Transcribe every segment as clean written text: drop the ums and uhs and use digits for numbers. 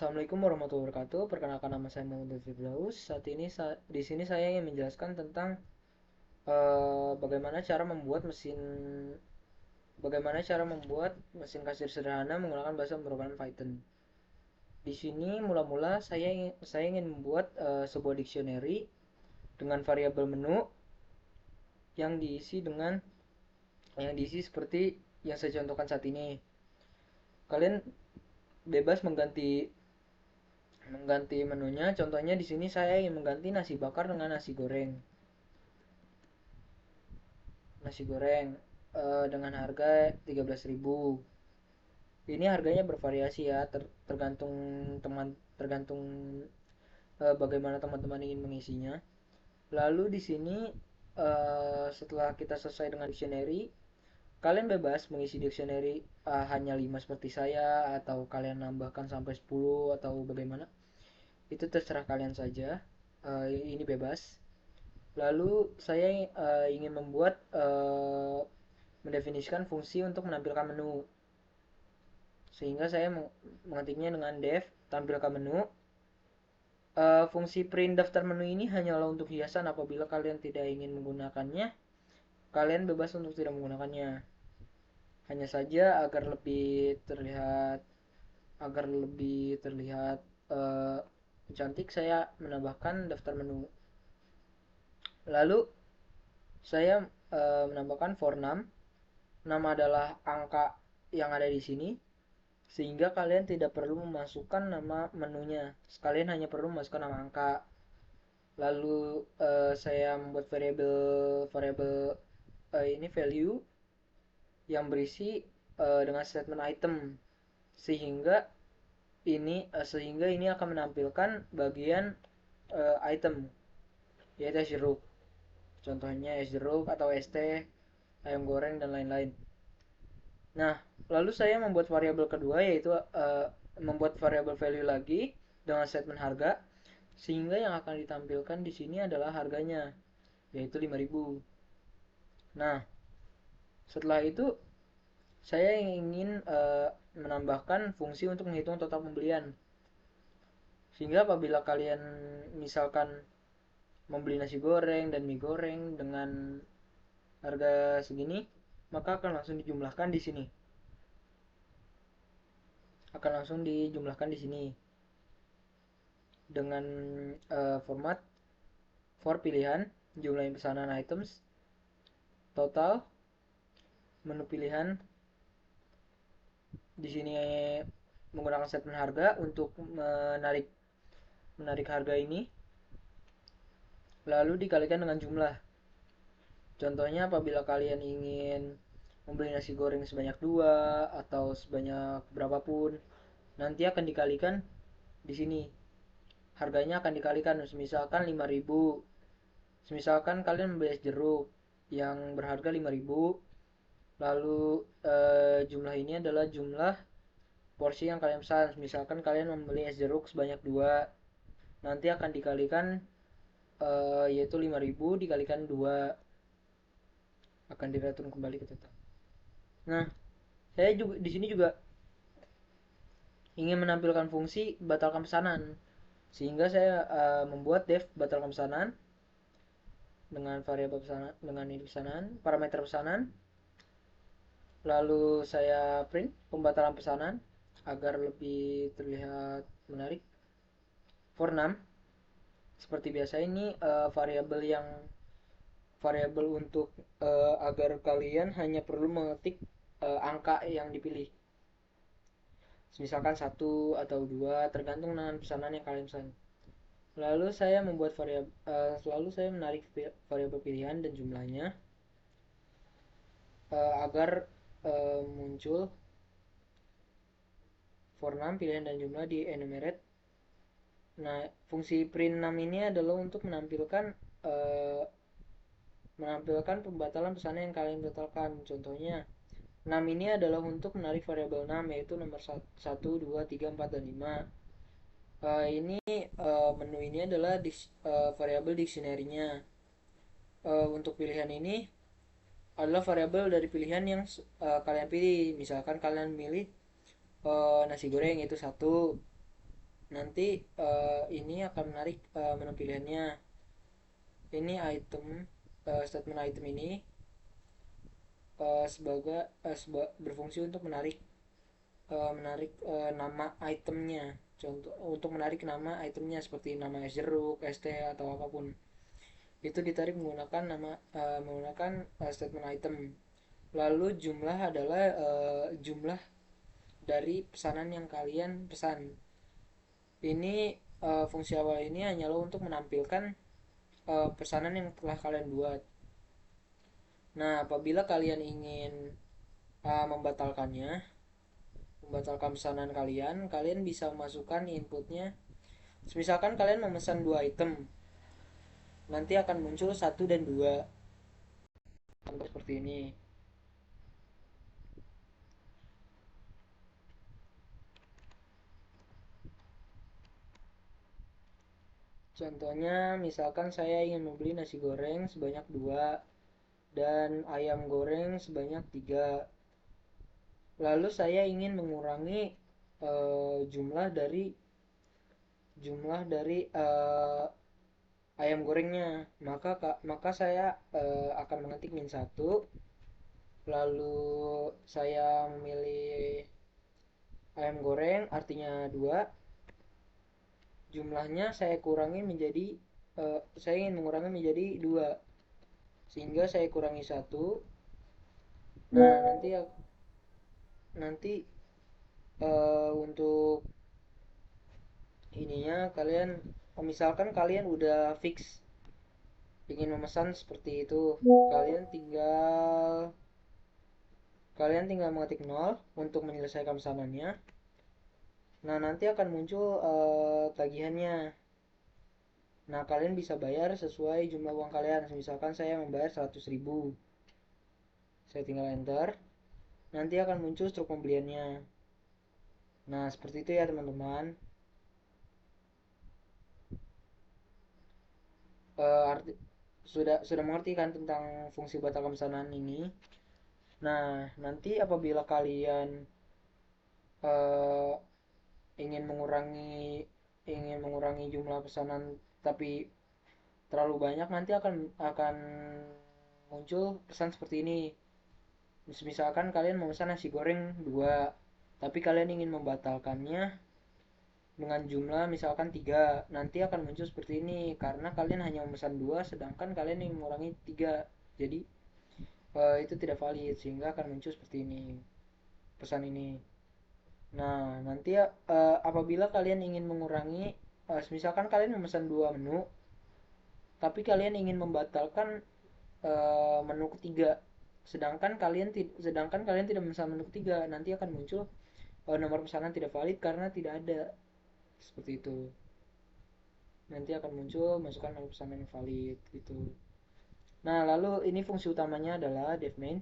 Assalamualaikum warahmatullahi wabarakatuh. Perkenalkan, nama saya Muhammad Firdaus. Saat ini di sini saya ingin menjelaskan tentang bagaimana cara membuat mesin kasir sederhana menggunakan bahasa pemrograman Python. Di sini mula-mula saya ingin membuat sebuah dictionary dengan variabel menu yang diisi seperti yang saya contohkan saat ini. Kalian bebas mengganti mengganti menunya. Contohnya di sini saya ingin mengganti nasi bakar dengan nasi goreng dengan harga 13.000. Ini harganya bervariasi ya, tergantung tergantung bagaimana teman-teman ingin mengisinya. Lalu di sini setelah kita selesai dengan dictionary, kalian bebas mengisi dictionary hanya 5 seperti saya, atau kalian nambahkan sampai 10 atau bagaimana. Itu terserah kalian saja. Ini bebas. Lalu saya ingin mendefinisikan fungsi untuk menampilkan menu. Sehingga saya mengetiknya dengan def tampilkan menu. Fungsi print daftar menu ini hanyalah untuk hiasan. Apabila kalian tidak ingin menggunakannya, kalian bebas untuk tidak menggunakannya. Hanya saja agar lebih terlihat cantik, saya menambahkan daftar menu. Lalu saya menambahkan for num. Nama adalah angka yang ada di sini, sehingga kalian tidak perlu memasukkan nama menunya. Kalian hanya perlu memasukkan nama angka. Lalu saya membuat variabel ini value yang berisi dengan statement item, sehingga ini akan menampilkan bagian item, yaitu es jeruk. Contohnya es jeruk atau es teh, ayam goreng, dan lain-lain. Nah, lalu saya membuat variabel kedua, yaitu membuat variabel value lagi dengan statement harga, sehingga yang akan ditampilkan di sini adalah harganya, yaitu 5.000. Nah, setelah itu saya ingin menambahkan fungsi untuk menghitung total pembelian. Sehingga apabila kalian misalkan membeli nasi goreng dan mie goreng dengan harga segini, maka akan langsung dijumlahkan di sini. Dengan format for pilihan, jumlah pesanan items, total, menu pilihan. Di sini menggunakan statement harga untuk menarik harga ini, lalu dikalikan dengan jumlah. Contohnya apabila kalian ingin membeli nasi goreng sebanyak 2 atau sebanyak berapapun, nanti akan dikalikan di sini. Harganya akan dikalikan, misalkan 5.000. Misalkan kalian membeli es jeruk yang berharga 5.000, lalu jumlah ini adalah jumlah porsi yang kalian pesan. Misalkan kalian membeli es jeruk sebanyak 2, nanti akan dikalikan yaitu 5.000 dikalikan 2, akan direturn kembali ke total. Nah, saya juga di sini juga ingin menampilkan fungsi batalkan pesanan, sehingga saya membuat def batalkan pesanan dengan variabel pesanan, dengan ini pesanan, parameter pesanan. Lalu saya print pembatalan pesanan agar lebih terlihat menarik. For num, seperti biasa, ini variabel untuk agar kalian hanya perlu mengetik angka yang dipilih. Misalkan 1 atau 2, tergantung dengan pesanan yang kalian pesan. Lalu saya menarik variabel pilihan dan jumlahnya agar muncul for num pilihan dan jumlah di enumerate. Nah, fungsi print num ini adalah untuk menampilkan pembatalan pesanan yang kalian batalkan. Contohnya, num ini adalah untuk menarik variabel num, yaitu nomor 1, 2, 3, 4, dan 5. Menu ini adalah variabel dictionary-nya. Untuk pilihan ini adalah variabel dari pilihan yang kalian pilih. Misalkan kalian pilih nasi goreng, itu 1. Nanti ini akan menarik menu pilihannya. Ini item, statement item ini berfungsi untuk menarik nama itemnya. Contoh untuk menarik nama itemnya seperti nama es jeruk, es teh atau apapun. Itu ditarik menggunakan statement item. Lalu jumlah adalah jumlah dari pesanan yang kalian pesan. Ini fungsi awal ini hanyalah untuk menampilkan pesanan yang telah kalian buat. Nah, apabila kalian ingin membatalkan pesanan kalian, kalian bisa masukkan inputnya. Misalkan kalian memesan 2 item, nanti akan muncul 1 dan 2 seperti ini. Contohnya, misalkan saya ingin membeli nasi goreng sebanyak 2 dan ayam goreng sebanyak 3. Lalu saya ingin mengurangi jumlah dari ayam gorengnya. Maka saya akan mengetik -1, lalu saya memilih ayam goreng artinya 2, jumlahnya saya ingin mengurangi menjadi 2, sehingga saya kurangi 1. Nah, nanti untuk ininya kalian, misalkan kalian udah fix ingin memesan seperti itu, kalian tinggal mengetik 0 untuk menyelesaikan pesanannya. Nah, nanti akan muncul tagihannya. Nah, kalian bisa bayar sesuai jumlah uang kalian. Misalkan saya membayar 100.000, saya tinggal enter. Nanti akan muncul struk pembeliannya. Nah, seperti itu ya teman-teman. Arti, sudah mengerti kan tentang fungsi batalkan pesanan ini? Nah, nanti apabila kalian eh, ingin mengurangi ingin mengurangi jumlah pesanan tapi terlalu banyak, nanti akan muncul pesan seperti ini. Misalkan kalian memesan nasi goreng 2, tapi kalian ingin membatalkannya dengan jumlah misalkan 3, nanti akan muncul seperti ini karena kalian hanya memesan 2 sedangkan kalian ingin mengurangi 3. Jadi itu tidak valid, sehingga akan muncul seperti ini pesan ini. Nah, nanti ya, apabila kalian ingin mengurangi, misalkan kalian memesan 2 menu tapi kalian ingin membatalkan menu ketiga, sedangkan kalian tidak memesan menu ketiga, nanti akan muncul nomor pesanan tidak valid karena tidak ada, seperti itu. Nanti akan muncul masukkan nomor pesanan yang valid gitu. Nah, lalu ini fungsi utamanya adalah dev main,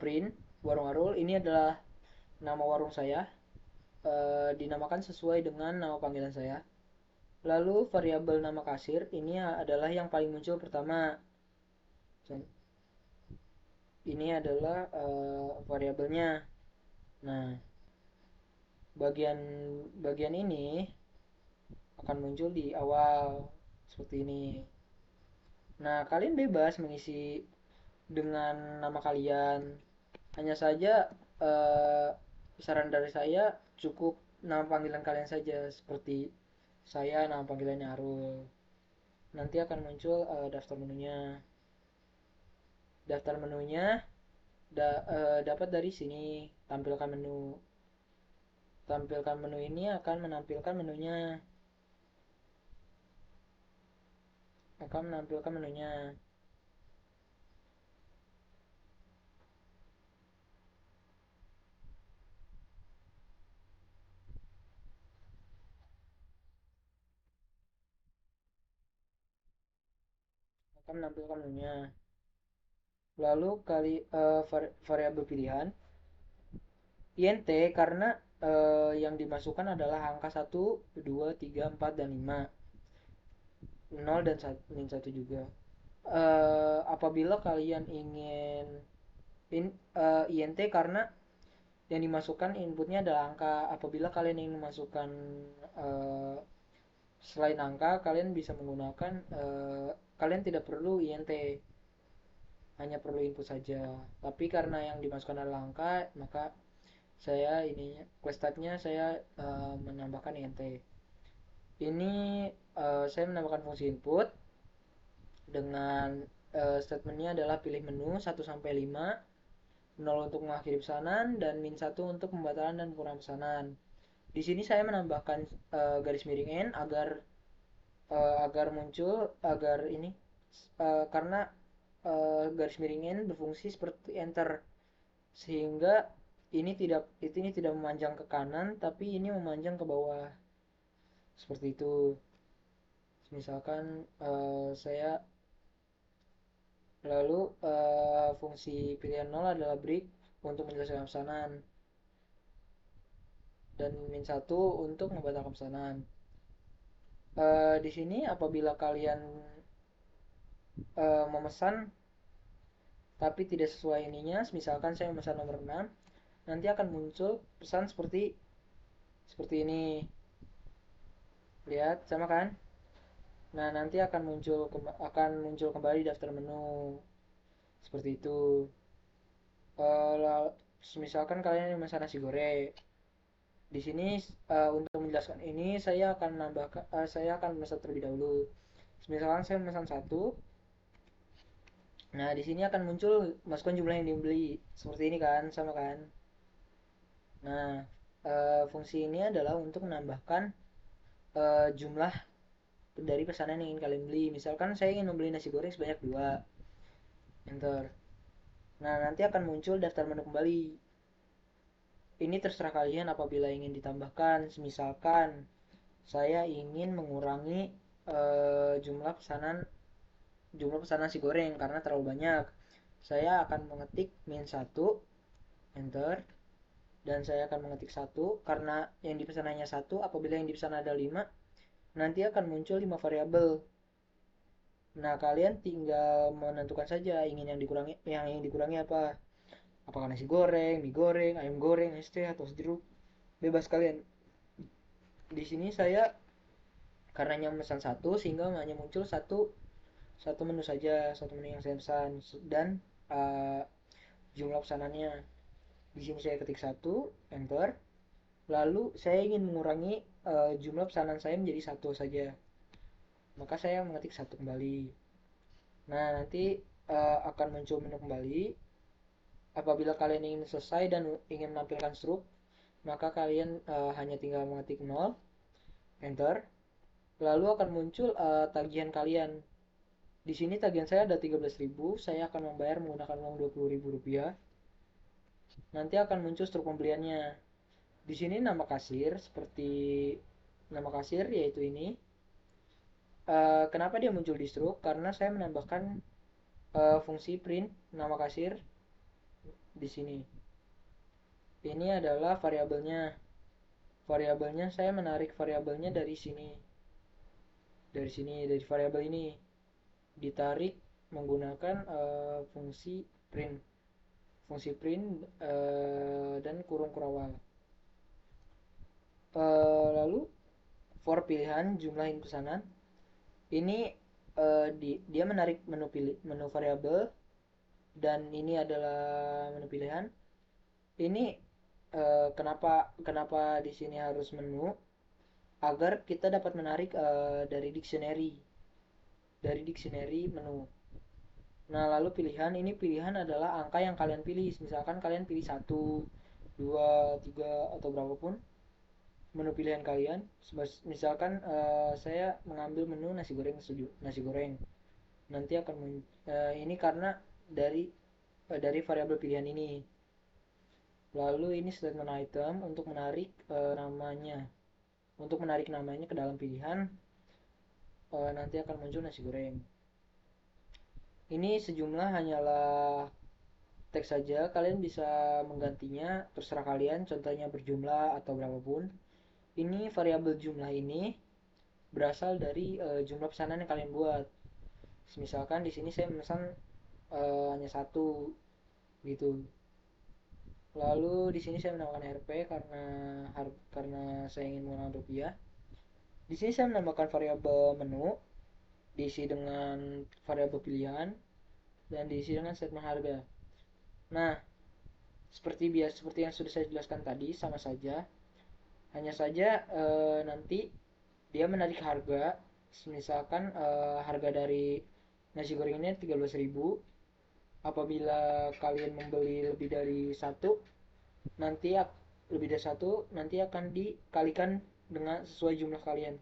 print warung Arul. Ini adalah nama warung saya, dinamakan sesuai dengan nama panggilan saya. Lalu variabel nama kasir ini adalah yang paling muncul pertama. Ini adalah variabelnya. Nah, bagian bagian ini akan muncul di awal seperti ini. Nah, kalian bebas mengisi dengan nama kalian. Hanya saja eh, saran dari saya, cukup nama panggilan kalian saja, seperti saya nama panggilannya Arul. Nanti akan muncul daftar menunya. Daftar menunya dapat dari sini, tampilkan menu. Tampilkan menu ini akan menampilkan menunya. Akan menampilkan menunya. Akan menampilkan menunya. Lalu variabel pilihan int karena yang dimasukkan adalah angka 1, 2, 3, 4, dan 5. 0 dan 1 juga. Apabila kalian ingin int karena yang dimasukkan inputnya adalah angka. Apabila kalian ingin memasukkan uh, selain angka, kalian bisa menggunakan kalian tidak perlu int, hanya perlu input saja. Tapi karena yang dimasukkan adalah angka, maka saya ininya quest type-nya saya menambahkan int. Ini saya menambahkan fungsi input dengan statementnya adalah pilih menu 1 sampai 5, 0 untuk mengakhiri pesanan dan min 1 untuk pembatalan dan pengurangan pesanan. Di sini saya menambahkan garis miring n agar muncul agar ini karena garis miring n berfungsi seperti enter, sehingga ini tidak memanjang ke kanan tapi ini memanjang ke bawah seperti itu. Misalkan saya lalu fungsi pilihan 0 adalah break untuk menyelesaikan pesanan dan min 1 untuk membatalkan pesanan. Di sini apabila kalian memesan tapi tidak sesuai ininya, misalkan saya memesan nomor 6, nanti akan muncul pesan seperti ini. Lihat, sama kan? Nah, nanti akan muncul kembali daftar menu seperti itu. Misalkan kalian memesan nasi goreng, di sini untuk menjelaskan ini saya akan memesan terlebih dahulu. Misalkan saya memesan satu, nah di sini akan muncul masukkan jumlah yang dibeli seperti ini kan, sama kan? Nah, fungsi ini adalah untuk menambahkan jumlah dari pesanan yang ingin kalian beli. Misalkan saya ingin membeli nasi goreng sebanyak 2, enter. Nah, nanti akan muncul daftar menu kembali. Ini terserah kalian apabila ingin ditambahkan. Misalkan saya ingin mengurangi jumlah pesanan nasi goreng karena terlalu banyak. Saya akan mengetik min 1, enter. Dan saya akan mengetik 1 karena yang dipesan hanya 1. Apabila yang dipesan ada 5, nanti akan muncul 5 variabel. Nah, kalian tinggal menentukan saja yang ingin dikurangi apa. Apakah nasi goreng, mie goreng, ayam goreng, es teh atau jeruk. Bebas kalian. Di sini saya karena hanya memesan 1 sehingga hanya muncul satu menu saja, satu menu yang saya pesan dan uh, jumlah pesanannya. Di sini saya ketik 1, enter. Lalu saya ingin mengurangi jumlah pesanan saya menjadi 1 saja. Maka saya mengetik 1 kembali. Nah, nanti akan muncul menu kembali. Apabila kalian ingin selesai dan ingin menampilkan struk, maka kalian hanya tinggal mengetik 0, enter. Lalu akan muncul tagihan kalian. Di sini tagihan saya ada 13.000, saya akan membayar menggunakan uang 20.000 rupiah. Nanti akan muncul struk pembeliannya. Di sini nama kasir seperti nama kasir yaitu ini. Kenapa dia muncul di struk? Karena saya menambahkan fungsi print nama kasir di sini. Ini adalah variabelnya. Variabelnya saya menarik variabelnya dari sini. Dari variabel ini ditarik menggunakan fungsi print. Fungsi print dan kurung kurawal. Lalu for pilihan jumlah input pesanan. Ini dia menarik menu variabel dan ini adalah menu pilihan. Ini kenapa di sini harus menu, agar kita dapat menarik dari dictionary menu. Nah, lalu pilihan adalah angka yang kalian pilih. Misalkan kalian pilih 1, 2, 3 atau berapapun menu pilihan kalian. Misalkan saya mengambil menu nasi goreng. Nanti akan ini karena dari variabel pilihan ini. Lalu ini statement item untuk menarik namanya. Untuk menarik namanya ke dalam pilihan, nanti akan muncul nasi goreng. Ini sejumlah hanyalah teks saja, kalian bisa menggantinya terserah kalian, contohnya berjumlah atau berapapun. Ini variabel jumlah ini berasal dari jumlah pesanan yang kalian buat. Misalkan di sini saya memesan hanya 1 gitu. Lalu di sini saya menambahkan RP karena saya ingin menggunakan rupiah. Di sini saya menambahkan variabel menu diisi dengan variabel pilihan dan diisi dengan statement harga. Nah, seperti yang sudah saya jelaskan tadi sama saja. Hanya saja nanti dia menarik harga. Misalkan harga dari nasi goreng ini 13.000. Apabila kalian membeli lebih dari satu, nanti lebih dari satu nanti akan dikalikan dengan sesuai jumlah kalian.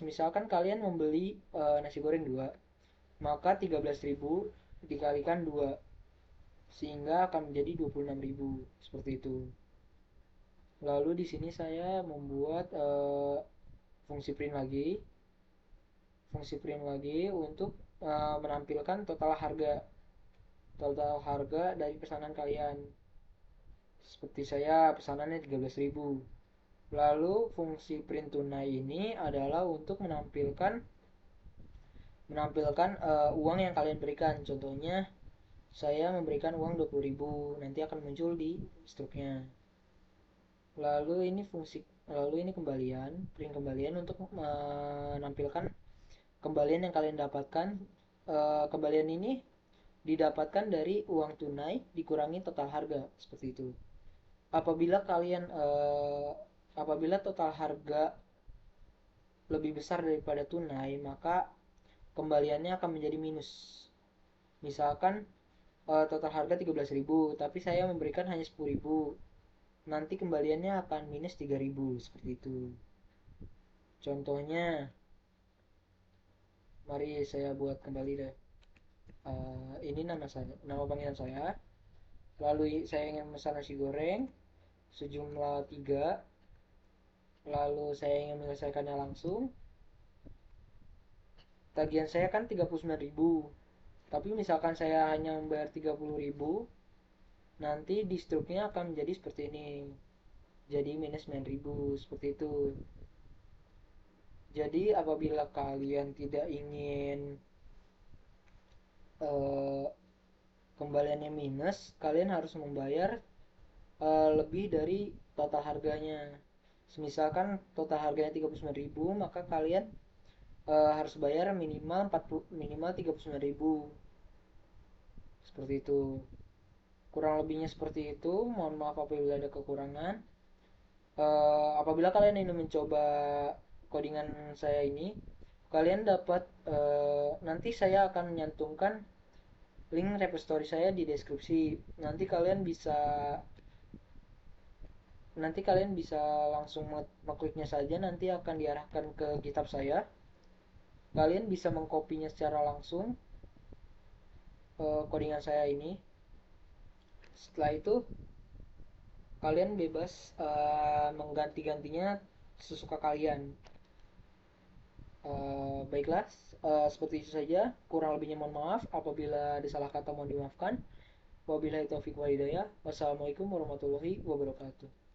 Misalkan kalian membeli nasi goreng 2, maka 13.000 dikalikan 2 sehingga akan menjadi 26.000 seperti itu. Lalu di sini saya membuat fungsi print lagi untuk menampilkan total harga dari pesanan kalian. Seperti saya pesanannya 13.000. Lalu fungsi print tunai ini adalah untuk menampilkan uang yang kalian berikan. Contohnya saya memberikan uang 20.000, nanti akan muncul di struknya. Lalu ini print kembalian untuk menampilkan kembalian yang kalian dapatkan. Kembalian ini didapatkan dari uang tunai dikurangi total harga seperti itu. Apabila kalian apabila total harga lebih besar daripada tunai, maka kembaliannya akan menjadi minus. Misalkan total harga 13.000, tapi saya memberikan hanya 10.000. Nanti kembaliannya akan minus 3.000 seperti itu. Contohnya, mari saya buat kembali deh. Ini nama panggilan saya. Lalu saya ingin memesan nasi goreng sejumlah 3. Lalu saya ingin menyelesaikannya langsung. Tagihan saya kan 39.000. Tapi misalkan saya hanya membayar 30.000, nanti di struknya akan menjadi seperti ini. Jadi minus 9.000 seperti itu. Jadi apabila kalian tidak ingin uh, kembaliannya minus, kalian harus membayar lebih dari total harganya. Misalkan total harganya 39.000, maka kalian harus bayar minimal 39.000. Seperti itu. Kurang lebihnya seperti itu. Mohon maaf apabila ada kekurangan. Apabila kalian ingin mencoba codingan saya ini, kalian dapat nanti saya akan menyantumkan link repository saya di deskripsi. Nanti kalian bisa langsung mengkliknya saja, nanti akan diarahkan ke GitHub saya. Kalian bisa mengkopinya secara langsung codingan saya ini. Setelah itu kalian bebas mengganti-gantinya sesuka kalian. Baiklah, seperti itu saja. Kurang lebihnya mohon maaf. Apabila ada salah kata mohon dimaafkan. Wabillahi taufiq wal hidayah. Wassalamualaikum warahmatullahi wabarakatuh.